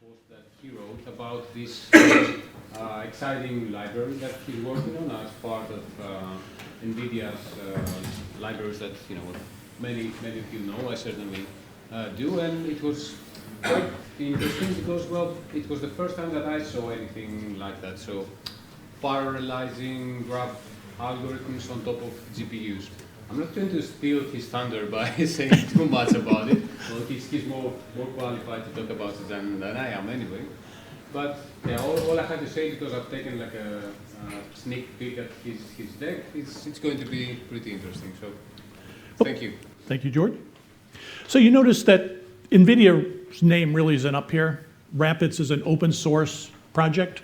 post that he wrote about this exciting library that he's working on as part of nVidia's libraries that many of you know. I certainly do, and it was quite interesting because, well, it was the first time that I saw anything like that. So parallelizing graph algorithms on top of GPUs. I'm not trying to steal his thunder by saying too much about it. Well, he's more qualified to talk about it than I am anyway. But yeah, all I had to say, because I've taken like a sneak peek at his deck, it's going to be pretty interesting. So thank you. Thank you, George. So you notice that NVIDIA's name really isn't up here. RAPIDS is an open source project.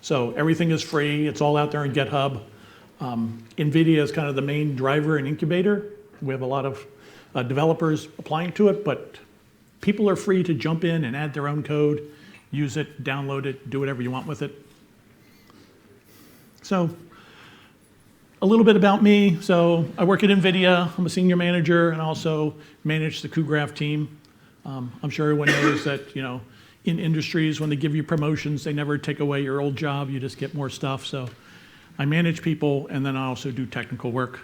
So everything is free. It's all out there in GitHub. NVIDIA is kind of the main driver and incubator. We have a lot of developers applying to it, but people are free to jump in and add their own code, use it, download it, do whatever you want with it. So a little bit about me. So I work at NVIDIA. I'm a senior manager and also manage the cuGraph team. I'm sure everyone knows that, in industries, when they give you promotions, they never take away your old job. You just get more stuff. So I manage people, and then I also do technical work.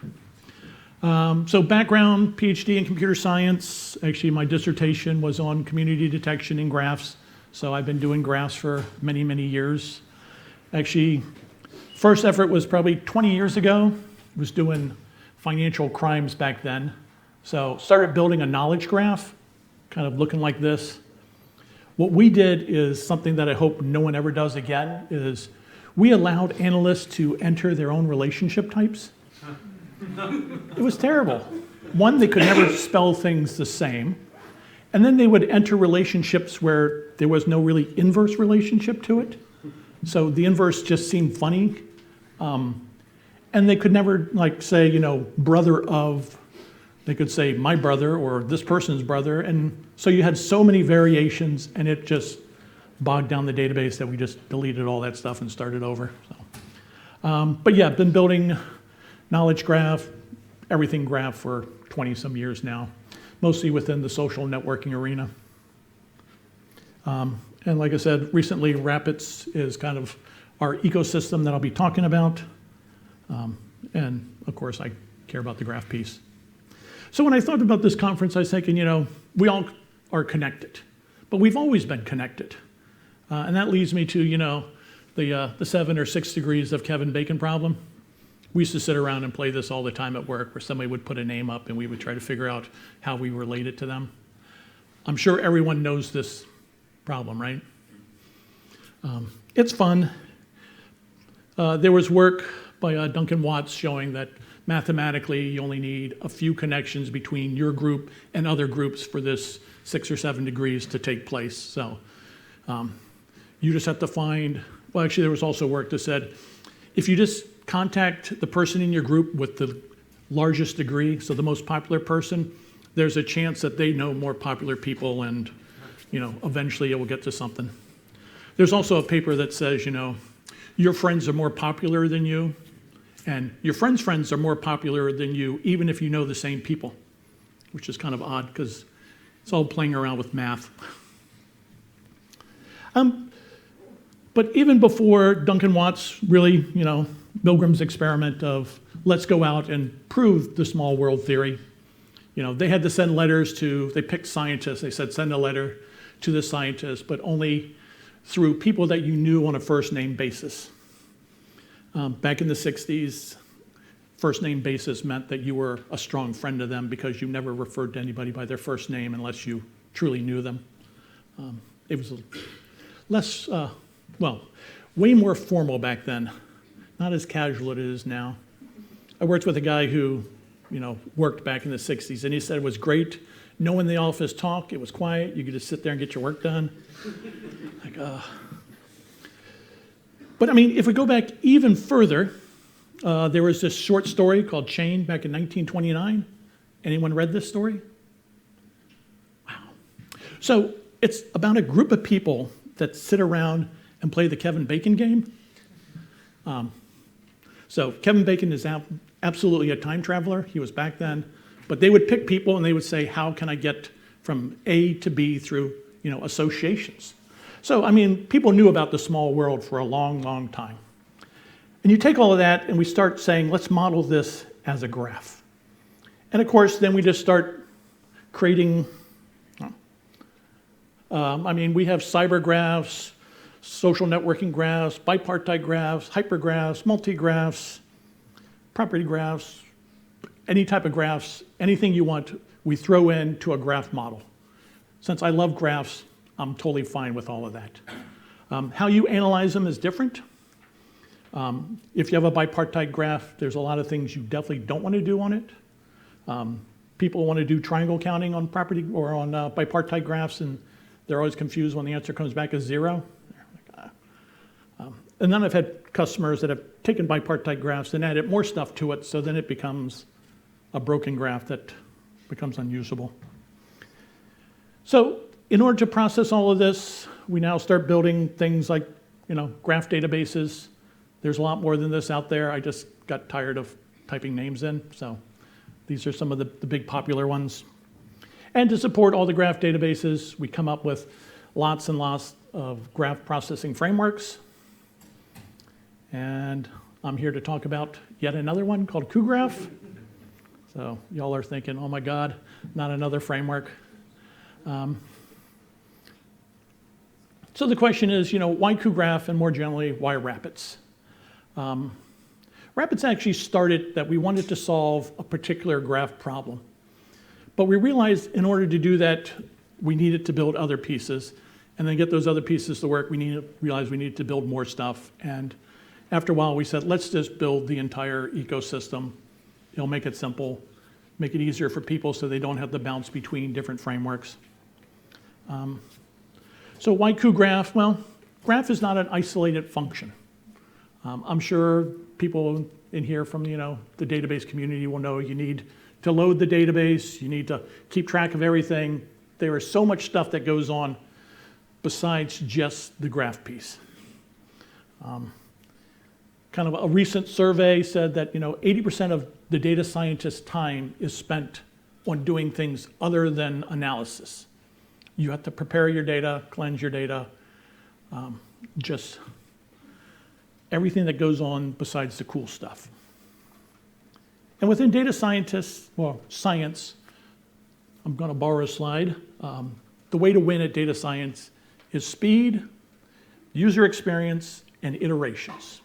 So background, PhD in computer science. Actually, my dissertation was on community detection in graphs. So I've been doing graphs for many, many years. Actually, first effort was probably 20 years ago. I was doing financial crimes back then. So started building a knowledge graph, kind of looking like this. What we did is something that I hope no one ever does again, is we allowed analysts to enter their own relationship types. It was terrible. One, they could never spell things the same. And then they would enter relationships where there was no really inverse relationship to it. So the inverse just seemed funny. And they could never say, brother of, they could say my brother or this person's brother. And so you had so many variations, and it just bogged down the database that we just deleted all that stuff and started over. So, but yeah, I've been building knowledge graph, everything graph for 20 some years now, mostly within the social networking arena. And like I said, recently RAPIDS is kind of our ecosystem that I'll be talking about. And of course, I care about the graph piece. So when I thought about this conference, I was thinking, we all are connected, but we've always been connected. And that leads me to, the 7 or 6 degrees of Kevin Bacon problem. We used to sit around and play this all the time at work, where somebody would put a name up and we would try to figure out how we related to them. I'm sure everyone knows this problem, right? It's fun. There was work by Duncan Watts showing that mathematically you only need a few connections between your group and other groups for this 6 or 7 degrees to take place. So you just have to find, well, actually there was also work that said, if you just contact the person in your group with the largest degree, so the most popular person, there's a chance that they know more popular people, and eventually it will get to something. There's also a paper that says, your friends are more popular than you, and your friends' friends are more popular than you, even if you know the same people, which is kind of odd because it's all playing around with math. But even before Duncan Watts really, Milgram's experiment of let's go out and prove the small world theory, they had to send letters they picked scientists. They said, send a letter to the scientists, but only through people that you knew on a first name basis. Back in the 60s, first name basis meant that you were a strong friend of them because you never referred to anybody by their first name unless you truly knew them. It was less, way more formal back then, not as casual as it is now. I worked with a guy who, worked back in the 60s, and he said it was great. No one in the office talk. It was quiet. You could just sit there and get your work done. But I mean, if we go back even further, there was this short story called Chain back in 1929. Anyone read this story? Wow. So it's about a group of people that sit around and play the Kevin Bacon game. So Kevin Bacon is absolutely a time traveler. He was back then. But they would pick people and they would say, how can I get from A to B through associations? So, I mean, people knew about the small world for a long, long time. And you take all of that and we start saying, let's model this as a graph. And of course, then we just start creating, I mean, we have cyber graphs, social networking graphs, bipartite graphs, hypergraphs, multigraphs, property graphs, any type of graphs, anything you want, we throw into a graph model. Since I love graphs, I'm totally fine with all of that. How you analyze them is different. If you have a bipartite graph, there's a lot of things you definitely don't want to do on it. People want to do triangle counting on property or on bipartite graphs, and they're always confused when the answer comes back as 0. And then I've had customers that have taken bipartite graphs and added more stuff to it, so then it becomes a broken graph that becomes unusable. So in order to process all of this, we now start building things like, graph databases. There's a lot more than this out there. I just got tired of typing names in, so these are some of the big popular ones. And to support all the graph databases, we come up with lots and lots of graph processing frameworks. And I'm here to talk about yet another one called cuGraph. So y'all are thinking, oh my God, not another framework. So the question is, why cuGraph, and more generally, why RAPIDS? RAPIDS actually started that we wanted to solve a particular graph problem. But we realized in order to do that, we needed to build other pieces. And then get those other pieces to work, we realized we needed to build more stuff. And after a while, we said, let's just build the entire ecosystem. It'll make it simple, make it easier for people so they don't have to bounce between different frameworks. So why cuGraph? Well, graph is not an isolated function. I'm sure people in here from the database community will know you need to load the database, you need to keep track of everything. There is so much stuff that goes on besides just the graph piece. Kind of a recent survey said that 80% of the data scientist's time is spent on doing things other than analysis. You have to prepare your data, cleanse your data, just everything that goes on besides the cool stuff. And within data scientists, science, I'm going to borrow a slide. The way to win at data science is speed, user experience, and iterations.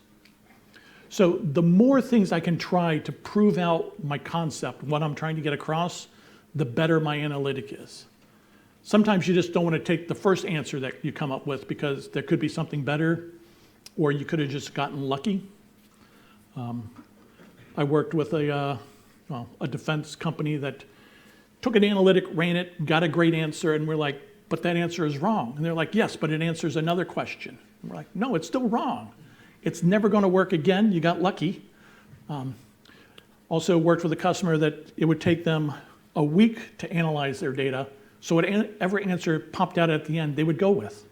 So the more things I can try to prove out my concept, what I'm trying to get across, the better my analytic is. Sometimes you just don't want to take the first answer that you come up with because there could be something better, or you could have just gotten lucky. I worked with a defense company that took an analytic, ran it, got a great answer, and we're like, but that answer is wrong. And they're like, yes, but it answers another question. And we're like, no, it's still wrong. It's never going to work again. You got lucky. Also worked with a customer that it would take them a week to analyze their data. So whatever answer popped out at the end, they would go with.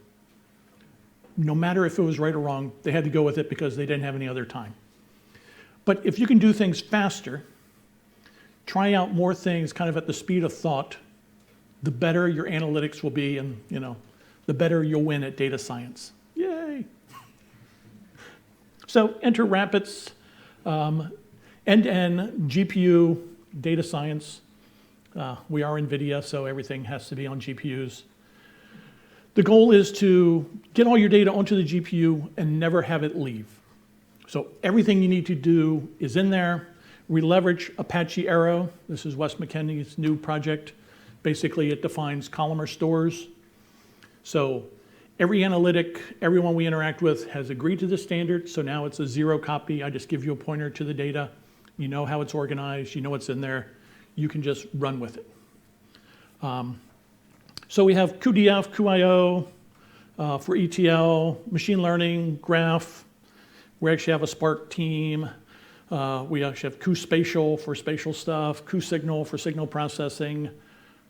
No matter if it was right or wrong, they had to go with it because they didn't have any other time. But if you can do things faster, try out more things kind of at the speed of thought, the better your analytics will be, and the better you'll win at data science. Yay! So enter RAPIDS, end-to-end GPU data science. We are NVIDIA, so everything has to be on GPUs. The goal is to get all your data onto the GPU and never have it leave. So everything you need to do is in there. We leverage Apache Arrow. This is Wes McKinney's new project. Basically, it defines columnar stores. So every analytic, everyone we interact with has agreed to the standard. So now it's a 0 copy. I just give you a pointer to the data. You know how it's organized. You know what's in there. You can just run with it. So we have cuDF, cuIO for ETL, machine learning, graph. We actually have a Spark team. We actually have cuSpatial for spatial stuff, cuSignal for signal processing.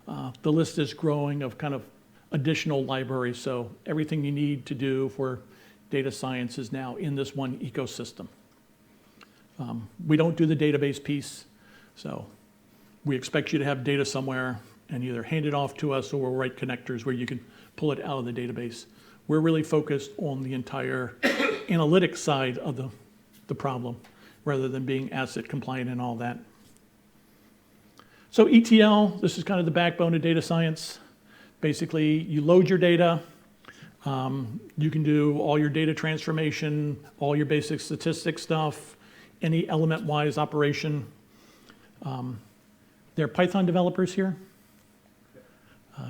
The list is growing of kind of additional libraries. So everything you need to do for data science is now in this one ecosystem. We don't do the database piece. So we expect you to have data somewhere and either hand it off to us or we'll write connectors where you can pull it out of the database We're really focused on the entire analytics side of the problem, rather than being asset compliant and all that. So ETL, this is kind of the backbone of data science. Basically, you load your data. You can do all your data transformation, all your basic statistics stuff, any element-wise operation. There are Python developers here.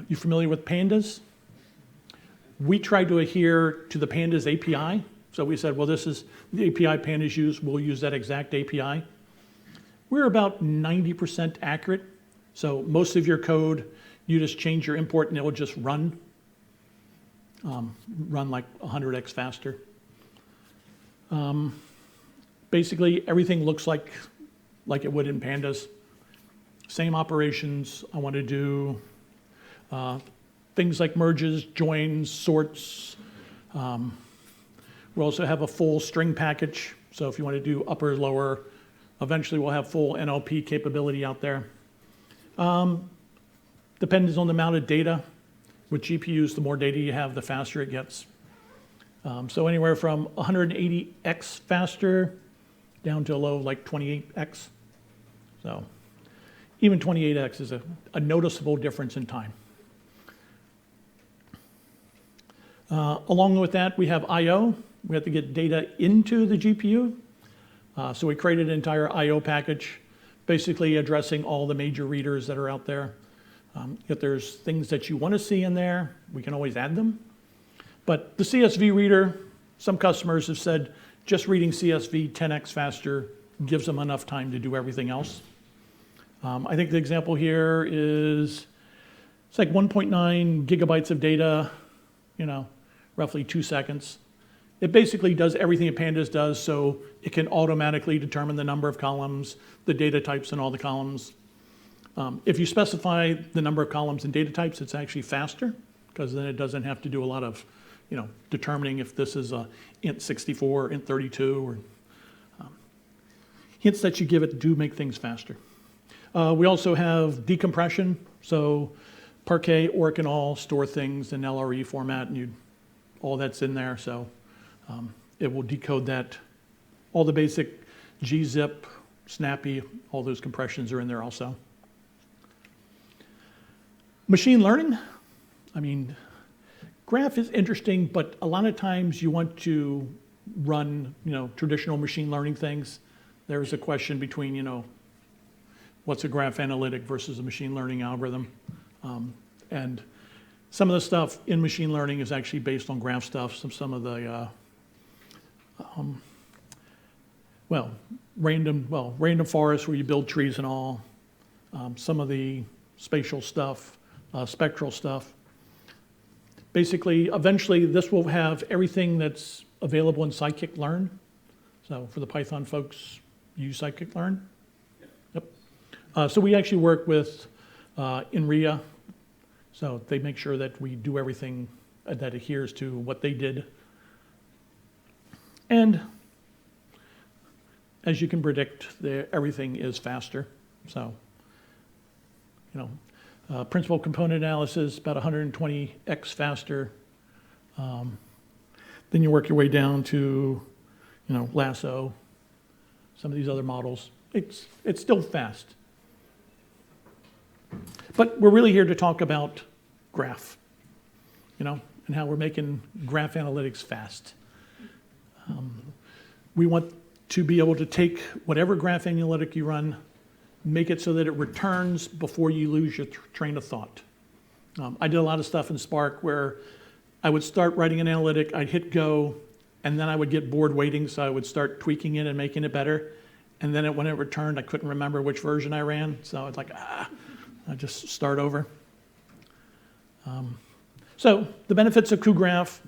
You familiar with pandas? We tried to adhere to the pandas API. So we said, well, this is the API pandas use. We'll use that exact API. We're about 90% accurate. So most of your code, you just change your import and it'll just run like 100x faster. Basically, everything looks like it would in pandas. Same operations. I want to do things like merges, joins, sorts. We also have a full string package. So if you want to do upper, lower, eventually we'll have full NLP capability out there. Depends on the amount of data. With GPUs, the more data you have, the faster it gets. So anywhere from 180x faster down to a low like 28x. So even 28x is a noticeable difference in time. Along with that, we have I/O. We have to get data into the GPU. So we created an entire I/O package, basically addressing all the major readers that are out there. If there's things that you want to see in there, we can always add them. But the CSV reader, some customers have said just reading CSV 10x faster gives them enough time to do everything else. I think the example here is, it's like 1.9 gigabytes of data, roughly 2 seconds. It basically does everything a pandas does, so it can automatically determine the number of columns, the data types in all the columns. If you specify the number of columns and data types, it's actually faster, because then it doesn't have to do a lot of determining if this is a int 64 or int 32. Or, hints that you give it do make things faster. We also have decompression. So Parquet, Orc, and all store things in LRE format, and all that's in there. So it will decode that. All the basic gzip, snappy, all those compressions are in there also. Machine learning. Graph is interesting, but a lot of times you want to run, traditional machine learning things. There's a question between, what's a graph analytic versus a machine learning algorithm. And some of the stuff in machine learning is actually based on graph stuff. Some of the, random forests where you build trees and all. Some of the spatial stuff, spectral stuff. Basically, eventually, this will have everything that's available in scikit-learn. So for the Python folks, use scikit-learn. Yep. So we actually work with nVidia. So they make sure that we do everything that adheres to what they did. And as you can predict, everything is faster. So, principal component analysis, about 120x faster. Then you work your way down to, Lasso, some of these other models. It's still fast. But we're really here to talk about graph, and how we're making graph analytics fast. We want to be able to take whatever graph analytic you run, make it so that it returns before you lose your train of thought. I did a lot of stuff in Spark where I would start writing an analytic, I'd hit go, and then I would get bored waiting, so I would start tweaking it and making it better. And then when it returned, I couldn't remember which version I ran, so it's like, I just start over. So the benefits of cuGraph,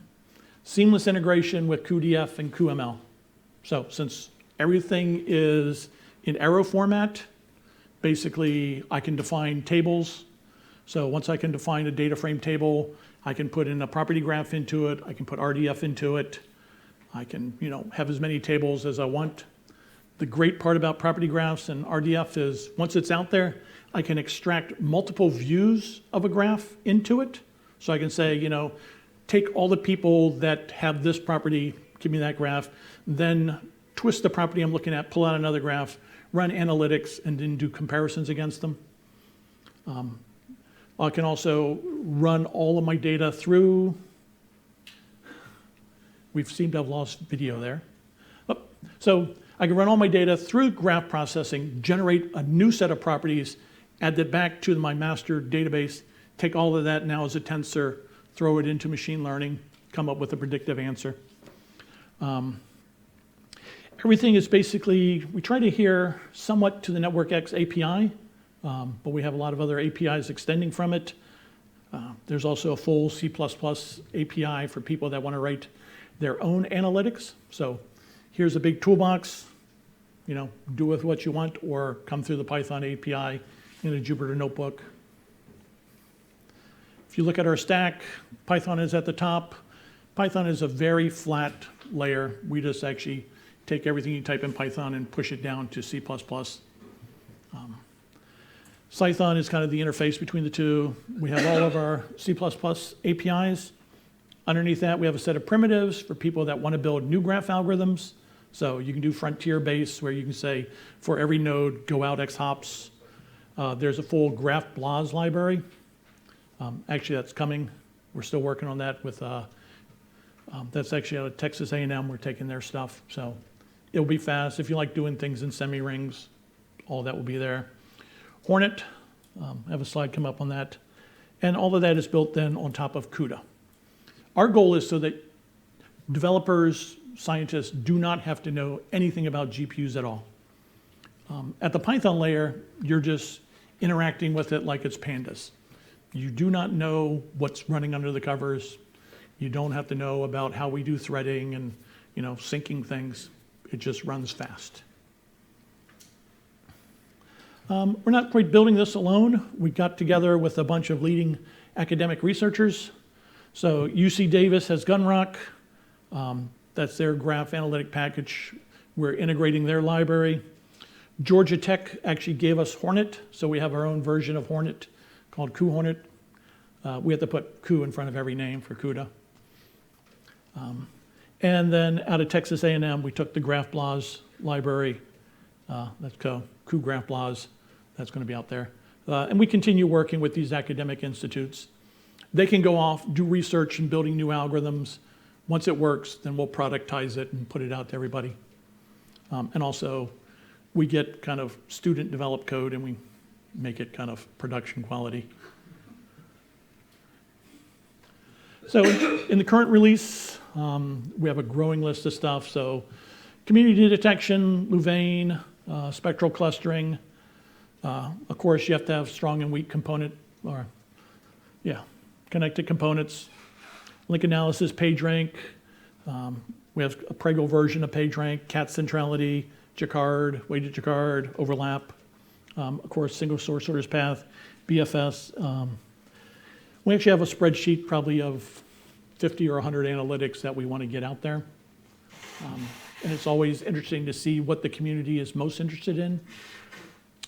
seamless integration with cuDF and cuML. So since everything is in arrow format, basically I can define tables. So once I can define a data frame table, I can put in a property graph into it, I can put RDF into it, I can have as many tables as I want. The great part about property graphs and RDF is once it's out there, I can extract multiple views of a graph into it. So I can say, take all the people that have this property, give me that graph, then twist the property I'm looking at, pull out another graph, run analytics, and then do comparisons against them. I can also run all of my data through, we seem to have lost video there. Oh, so I can run all my data through graph processing, generate a new set of properties, add that back to my master database, take all of that now as a tensor, throw it into machine learning, come up with a predictive answer. Everything is basically, we try to adhere somewhat to the NetworkX API, but we have a lot of other APIs extending from it. There's also a full C++ API for people that want to write their own analytics. So here's a big toolbox, do with what you want, or come through the Python API in a Jupyter notebook. If you look at our stack, Python is at the top. Python is a very flat layer. We just actually take everything you type in Python and push it down to C++. Python is kind of the interface between the two. We have all of our C++ APIs. Underneath that, we have a set of primitives for people that want to build new graph algorithms. So you can do frontier base, where you can say, for every node, go out X hops. There's a full graph BLAS library. Actually, that's coming. We're still working on that with, that's actually out of Texas A&M. We're taking their stuff. So it'll be fast. If you like doing things in semi-rings, all that will be there. Hornet, I have a slide come up on that. And all of that is built then on top of CUDA. Our goal is so that developers, scientists do not have to know anything about GPUs at all. At the Python layer, you're just interacting with it like it's pandas. You do not know what's running under the covers. You don't have to know about how we do threading and syncing things. It just runs fast. We're not quite building this alone. We got together with a bunch of leading academic researchers. So UC Davis has Gunrock. That's their graph analytic package. We're integrating their library. Georgia Tech actually gave us Hornet, so we have our own version of Hornet called cuHornet. We have to put Cu in front of every name for CUDA. And then out of Texas A&M, we took the Graph BLAS library. That's cuGraph BLAS. That's going to be out there. And we continue working with these academic institutes. They can go off, do research in building new algorithms. Once it works, then we'll productize it and put it out to everybody. And also, we get kind of student-developed code, and we make it kind of production quality. So in the current release, we have a growing list of stuff. So community detection, Louvain, spectral clustering. Of course, you have to have strong and weak component, connected components. Link analysis, PageRank. We have a Prego version of PageRank, cat centrality, Jacquard, weighted Jacquard, overlap. Of course, single source orders path, BFS. We actually have a spreadsheet probably of 50 or 100 analytics that we want to get out there. And it's always interesting to see what the community is most interested in.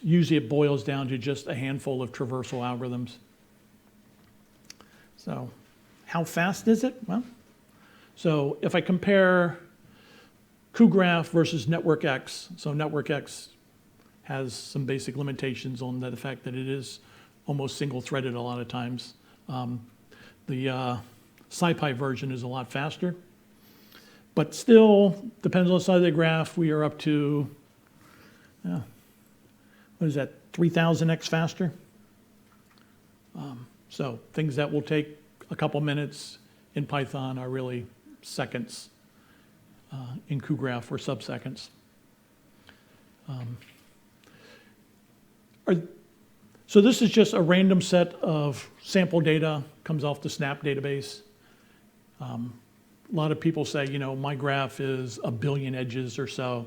Usually it boils down to just a handful of traversal algorithms. So how fast is it? Well, so if I compare cuGraph versus NetworkX, so NetworkX has some basic limitations on the fact that it is almost single-threaded a lot of times. The SciPy version is a lot faster. But still, depends on the side of the graph, we are up to, what is that, 3,000x faster? So things that will take a couple minutes in Python are really seconds. In cuGraph or sub-seconds. So this is just a random set of sample data, comes off the Snap database. A lot of people say, my graph is 1 billion edges or so.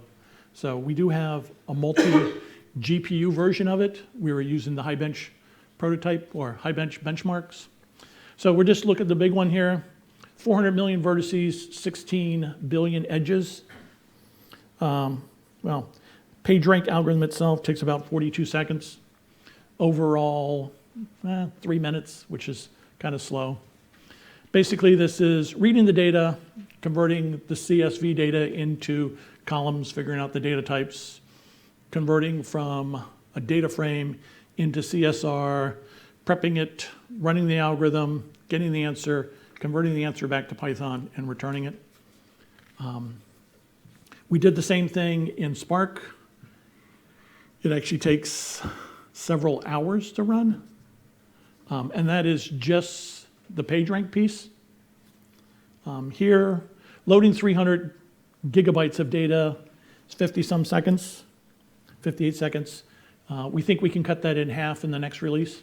So we do have a multi-GPU version of it. We were using the HighBench prototype or HighBench benchmarks. So we're just looking at the big one here. 400 million vertices, 16 billion edges. Well, PageRank algorithm itself takes about 42 seconds. Overall, 3 minutes, which is kind of slow. Basically, this is reading the data, converting the CSV data into columns, figuring out the data types, converting from a data frame into CSR, prepping it, running the algorithm, getting the answer, converting the answer back to Python, and returning it. We did the same thing in Spark. It actually takes several hours to run, and that is just the PageRank piece. Here, loading 300 gigabytes of data is 50-some seconds, 58 seconds. We think we can cut that in half in the next release.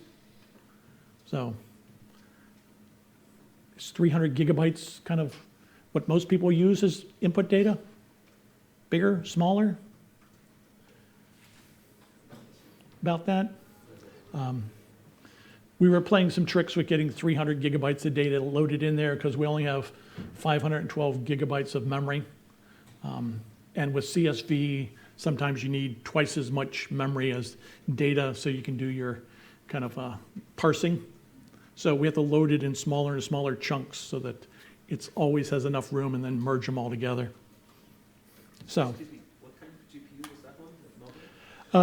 So it's 300 gigabytes, kind of what most people use as input data? Bigger, smaller? About that. We were playing some tricks with getting 300 gigabytes of data loaded in there because we only have 512 gigabytes of memory. And with CSV, sometimes you need twice as much memory as data so you can do your kind of parsing. So we have to load it in smaller and smaller chunks so that it always has enough room and then merge them all together. So. What kind of GPU was that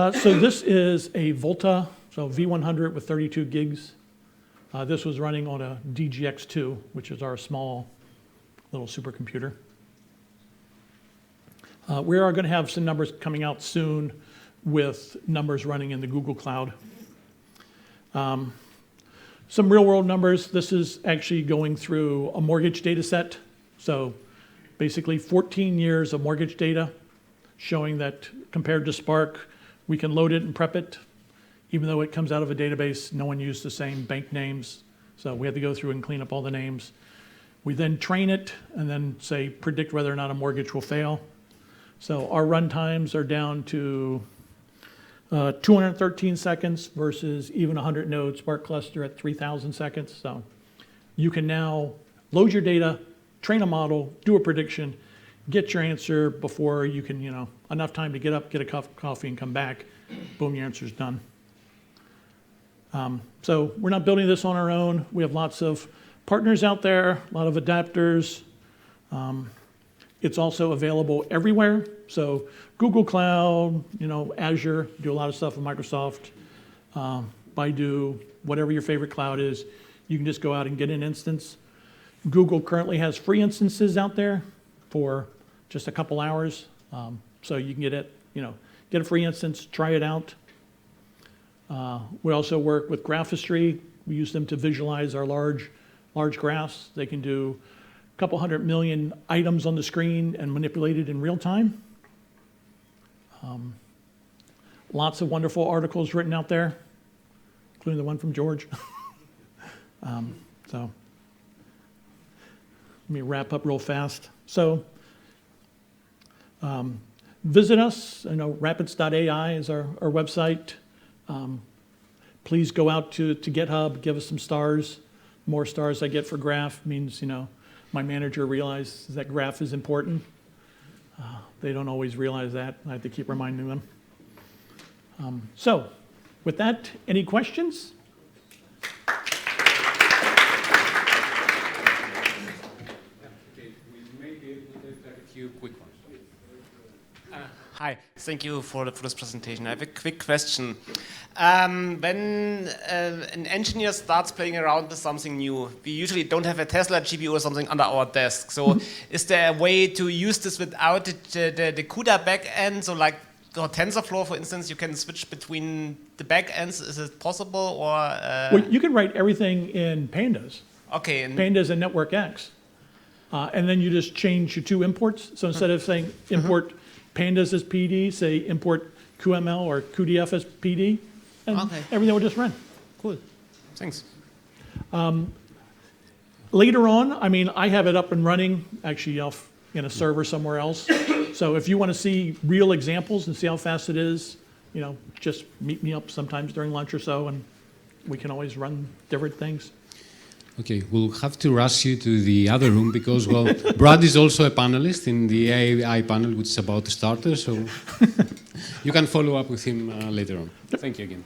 one? So this is a Volta, so V100 with 32 gigs. This was running on a DGX2, which is our small little supercomputer. We are going to have some numbers coming out soon with numbers running in the Google Cloud. Some real-world numbers. This is actually going through a mortgage data set. So basically 14 years of mortgage data showing that compared to Spark, we can load it and prep it. Even though it comes out of a database, no one used the same bank names. So we had to go through and clean up all the names. We then train it and then say predict whether or not a mortgage will fail. So our run times are down to 213 seconds versus even 100 node Spark cluster at 3,000 seconds. So you can now load your data, train a model, do a prediction, get your answer before you can, enough time to get up, get a cup of coffee and come back. Boom, your answer's done. So we're not building this on our own. We have lots of partners out there, a lot of adapters. It's also available everywhere. So Google Cloud, Azure, do a lot of stuff with Microsoft, Baidu, whatever your favorite cloud is, you can just go out and get an instance. Google currently has free instances out there for just a couple hours. So you can get it, get a free instance, try it out. We also work with Graphistry. We use them to visualize our large graphs. They can do a couple 100 million items on the screen and manipulate it in real time. Lots of wonderful articles written out there, including the one from George. So let me wrap up real fast. So visit us. Rapids.ai is our website. Please go out to GitHub, give us some stars. More stars I get for graph means, my manager realizes that graph is important. They don't always realize that. I have to keep reminding them. So with that, any questions? Okay, we may be able to take a few quick ones. Hi, thank you for this presentation. I have a quick question. When an engineer starts playing around with something new, we usually don't have a Tesla GPU or something under our desk. So is there a way to use this without the CUDA backend? So like the TensorFlow, for instance, you can switch between the backends. Is it possible? Or Well, you can write everything in Pandas. Okay. Pandas and NetworkX. And then you just change your two imports. So instead of saying import Pandas as PD, say import QML or QDF as PD, and everything will just run. Cool. Thanks. Later on, I have it up and running, actually off in a server somewhere else. So if you want to see real examples and see how fast it is, just meet me up sometimes during lunch or so, and we can always run different things. Okay, we'll have to rush you to the other room because, Brad is also a panelist in the AI panel, which is about to start, so you can follow up with him later on. Thank you again.